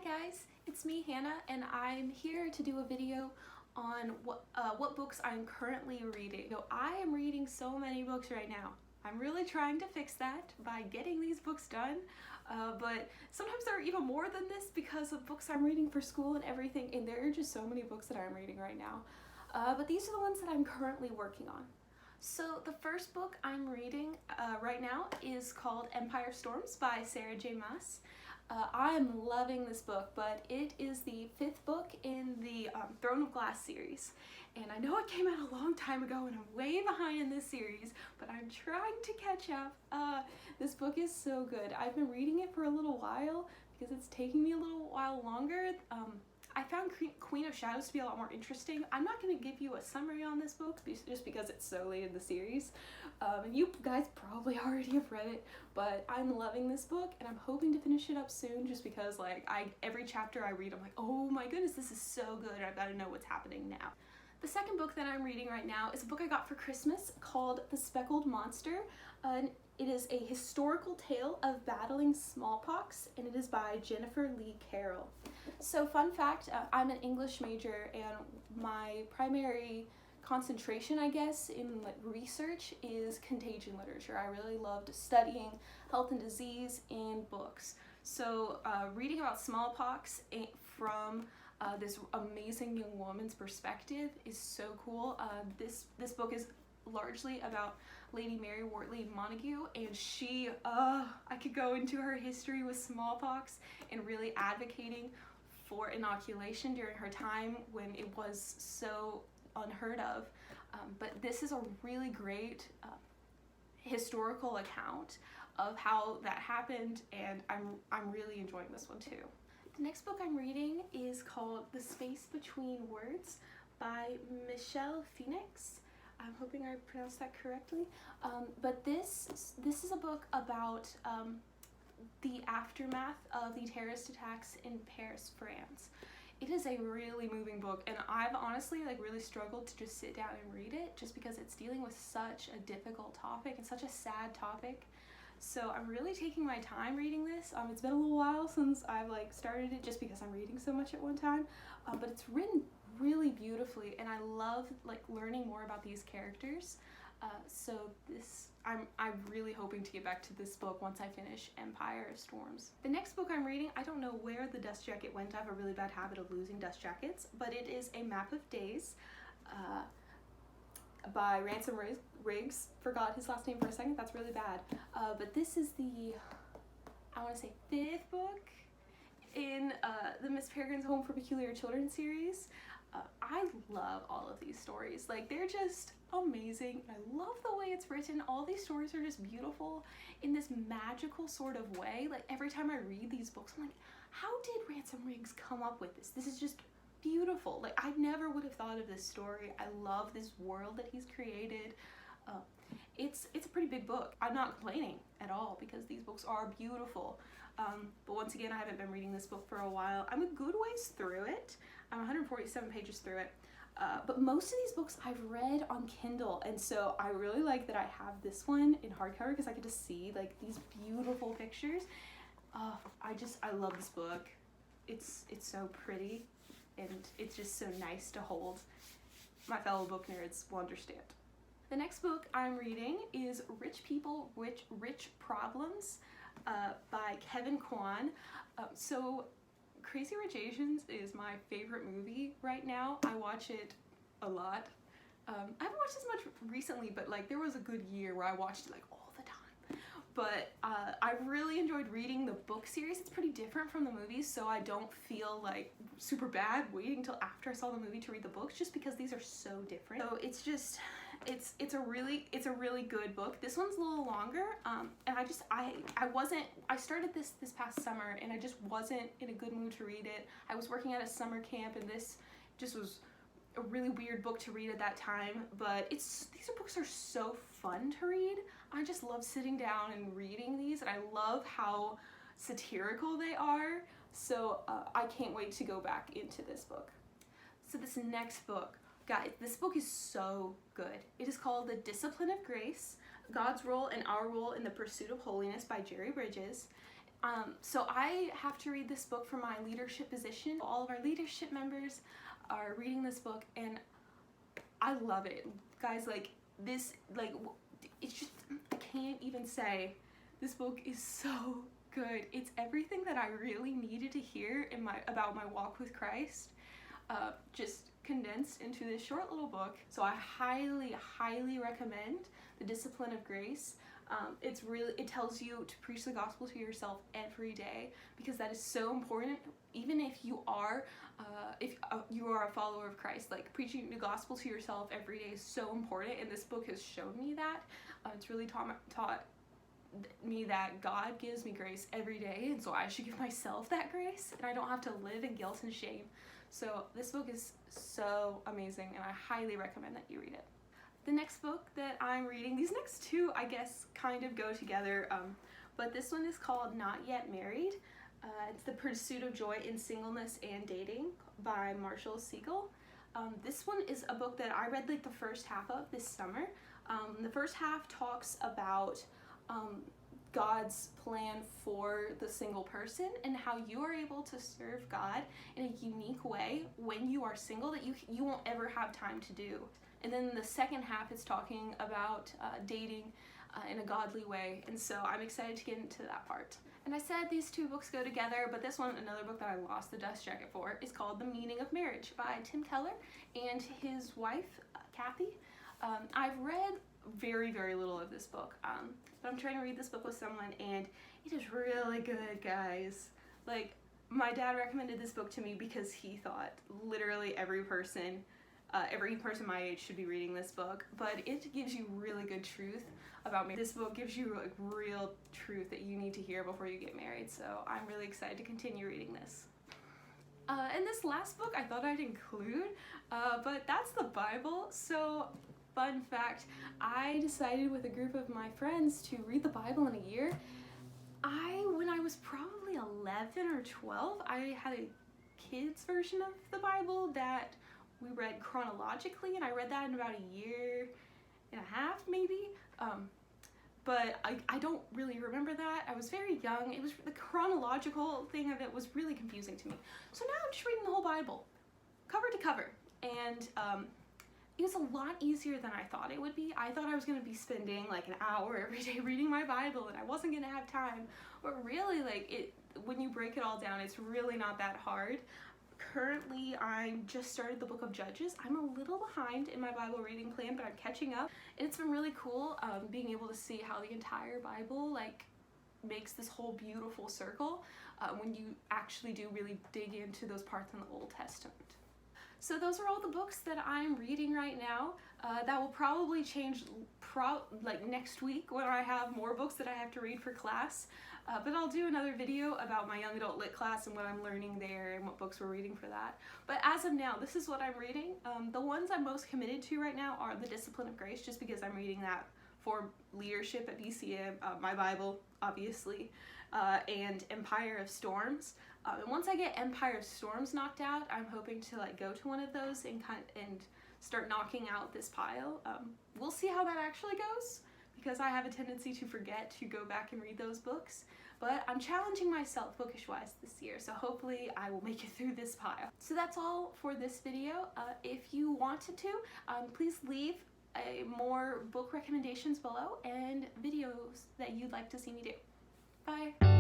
guys, it's me Hannah, and I'm here to do a video on what books I'm currently reading. I am reading so many books right now. I'm really trying to fix that by getting these books done, but sometimes there are even more than this because of books I'm reading for school and everything, and there are just so many books that I'm reading right now. But these are the ones that I'm currently working on. So the first book I'm reading right now is called Empire Storms by Sarah J. Maas. I'm loving this book, but it is the 5th book in the Throne of Glass series. And I know it came out a long time ago and I'm way behind in this series, but I'm trying to catch up. This book is so good. I've been reading it for a little while because it's taking me a little while longer. I found Queen of Shadows to be a lot more interesting. I'm not going to give you a summary on this book just because it's so late in the series. And you guys probably already have read it, but I'm loving this book and I'm hoping to finish it up soon just because every chapter I read I'm like, oh my goodness, this is so good. I've got to know what's happening now. The second book that I'm reading right now is a book I got for Christmas called The Speckled Monster. It is a historical tale of battling smallpox, and it is by Jennifer Lee Carroll. So fun fact, I'm an English major, and my primary concentration, I guess, in research is contagion literature. I really loved studying health and disease in books. So reading about smallpox from this amazing young woman's perspective is so cool. This book is largely about Lady Mary Wortley Montagu, and she, I could go into her history with smallpox and really advocating for inoculation during her time when it was so unheard of. But this is a really great historical account of how that happened, and I'm really enjoying this one too. The next book I'm reading is called The Space Between Words by Michelle Phoenix. I'm hoping I pronounced that correctly. But this is a book about the aftermath of the terrorist attacks in Paris, France. It is a really moving book, and I've honestly really struggled to just sit down and read it just because it's dealing with such a difficult topic and such a sad topic. So I'm really taking my time reading this. It's been a little while since I've started it just because I'm reading so much at one time, but it's written really beautifully, and I love learning more about these characters. So I'm really hoping to get back to this book once I finish Empire Storms. The next book I'm reading, I don't know where the dust jacket went. I have a really bad habit of losing dust jackets, but it is A Map of Days by Ransom Riggs. Forgot his last name for a second. That's really bad. But this is the, I want to say, 5th book in the Miss Peregrine's Home for Peculiar Children series. I love all of these stories. They're just amazing. I love the way it's written. All these stories are just beautiful in this magical sort of way. Every time I read these books, I'm like, how did Ransom Riggs come up with this? This is just beautiful. I never would have thought of this story. I love this world that he's created. It's a pretty big book. I'm not complaining at all because these books are beautiful. But once again, I haven't been reading this book for a while. I'm a good ways through it. I'm 147 pages through it. But most of these books I've read on Kindle, and so I really like that I have this one in hardcover because I get to see these beautiful pictures. I love this book. It's so pretty, and it's just so nice to hold. My fellow book nerds will understand. The next book I'm reading is Rich People, Rich Problems by Kevin Kwan. So Crazy Rich Asians is my favorite movie right now. I watch it a lot. I haven't watched as much recently, but there was a good year where I watched it all the time. But I really enjoyed reading the book series. It's pretty different from the movies, so I don't feel super bad waiting until after I saw the movie to read the books, just because these are so different. So it's just, it's a really good book. This one's a little longer, and I started this past summer, and I just wasn't in a good mood to read it. I was working at a summer camp, and this just was a really weird book to read at that time, but these books are so fun to read. I just love sitting down and reading these, and I love how satirical they are, so I can't wait to go back into this book. So this next book, guys, this book is so good. It is called The Discipline of Grace, God's Role and Our Role in the Pursuit of Holiness by Jerry Bridges. So I have to read this book for my leadership position. All of our leadership members are reading this book, and I love it. Guys, like, this, like, it's just, I can't even say, this book is so good. It's everything that I really needed to hear about my walk with Christ, just condensed into this short little book. So I highly recommend The Discipline of Grace. It tells you to preach the gospel to yourself every day, because that is so important. Even if you are a follower of Christ, like, preaching the gospel to yourself every day is so important, and this book has shown me that. It's really taught me that God gives me grace every day, and so I should give myself that grace, and I don't have to live in guilt and shame. So this book is so amazing, and I highly recommend that you read it. The next book that I'm reading, these next two I guess kind of go together, but this one is called Not Yet Married. It's The Pursuit of Joy in Singleness and Dating by Marshall Siegel. This one is a book that I read like the first half of this summer. The first half talks about God's plan for the single person and how you are able to serve God in a unique way when you are single that you won't ever have time to do. And then the second half is talking about dating in a godly way, and so I'm excited to get into that part. And I said these two books go together, but this one, another book that I lost the dust jacket for, is called The Meaning of Marriage by Tim Keller and his wife, Kathy. I've read very little of this book, but I'm trying to read this book with someone, and it is really good, guys. Like, my dad recommended this book to me because he thought literally every person my age should be reading this book, but it gives you really good truth about marriage. This book gives you like real truth that you need to hear before you get married, so I'm really excited to continue reading this. And this last book I thought I'd include, but that's the Bible. So, fun fact, I decided with a group of my friends to read the Bible in a year. When I was probably 11 or 12, I had a kid's version of the Bible that we read chronologically, and I read that in about a year and a half maybe, but I don't really remember that. I was very young. It was the chronological thing of it was really confusing to me. So now I'm just reading the whole Bible, cover to cover, and it was a lot easier than I thought it would be. I thought I was going to be spending like an hour every day reading my Bible, and I wasn't going to have time, but really, like, when you break it all down, it's really not that hard. Currently, I just started the book of Judges. I'm a little behind in my Bible reading plan, but I'm catching up. And it's been really cool being able to see how the entire Bible like makes this whole beautiful circle when you actually do really dig into those parts in the Old Testament. So those are all the books that I'm reading right now. That will probably change like next week when I have more books that I have to read for class. But I'll do another video about my young adult lit class and what I'm learning there and what books we're reading for that. But as of now, this is what I'm reading. The ones I'm most committed to right now are The Discipline of Grace, just because I'm reading that for leadership at BCM, my Bible, obviously, and Empire of Storms. And once I get Empire of Storms knocked out, I'm hoping to like go to one of those and start knocking out this pile. We'll see how that actually goes, because I have a tendency to forget to go back and read those books. But I'm challenging myself bookish-wise this year, so hopefully I will make it through this pile. So that's all for this video. If you wanted to, please leave more book recommendations below and videos that you'd like to see me do. Bye!